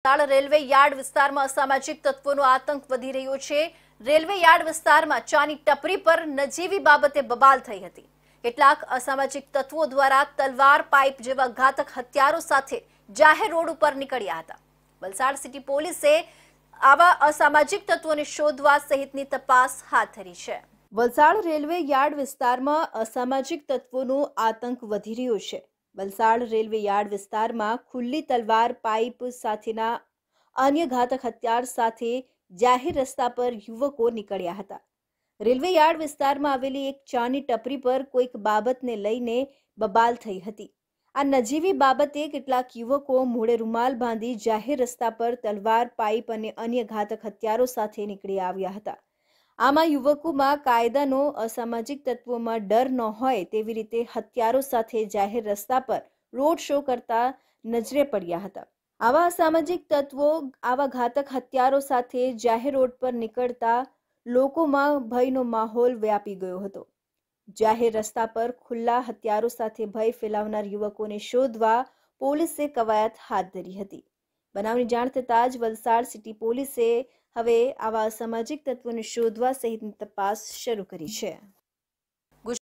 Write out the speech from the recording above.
Valsad railway yard વિસ્તારમાં અસામાજિક તત્વોનો આતંક વધી રહ્યો છે। રેલવે યાર્ડ વિસ્તારમાં ચાની ટપરી પર નજીવી બાબતે બબાલ થઈ હતી। કેટલાક અસામાજિક તત્વો દ્વારા તલવાર, પાઇપ જેવા ઘાતક હથિયારો સાથે જાહેર રોડ ઉપર નીકળ્યા હતા। વલસાડ સિટી પોલીસે આવા અસામાજિક તત્વોને શોધવા સહિતની તપાસ હાથ ધરી છે। વલસાડ રેલવે યાર્ડ વિસ્તારમાં અસામાજિક તત્વોનો આતંક વધી રહ્યો છે। વલસાડ રેલવે યાર્ડ વિસ્તારમાં ખુલ્લી તલવાર, પાઇપ સાથેના અન્ય ઘાતક હથિયાર સાથે જાહેર રસ્તા પર યુવકો નીકળ્યા હતા। રેલવે યાર્ડ વિસ્તારમાં આવેલી એક ચાની ટપરી પર કોઈક બાબતને લઈને બબાલ થઈ હતી। આ નજીવી બાબતે કેટલાક યુવકો મોઢે રૂમાલ બાંધી જાહેર રસ્તા પર તલવાર, પાઇપ અને અન્ય ઘાતક હથિયારો સાથે નીકળી આવ્યા હતા। આમાં યુવકોમાં કાયદાનો અસામાજિક તત્વોમાં ડર ન હોય તેવી રીતે હથિયારો સાથે જાહેર રસ્તા પર રોડ શો કરતા નજરે પડ્યા હતા। આવા અસામાજિક તત્વો આવા ઘાતક હથિયારો સાથે જાહેર રોડ પર નીકળતા લોકોમાં ભયનો માહોલ વ્યાપી ગયો હતો। જાહેર રસ્તા પર ખુલ્લા હથિયારો સાથે ભય ફેલાવનાર યુવકોને શોધવા પોલીસે કવાયત હાથ ધરી હતી। બનાવની જાણ થતાં જ વલસાડ સિટી પોલીસે હવે આવા અસામાજિક તત્વોને શોધવા સહિતની તપાસ શરૂ કરી છે।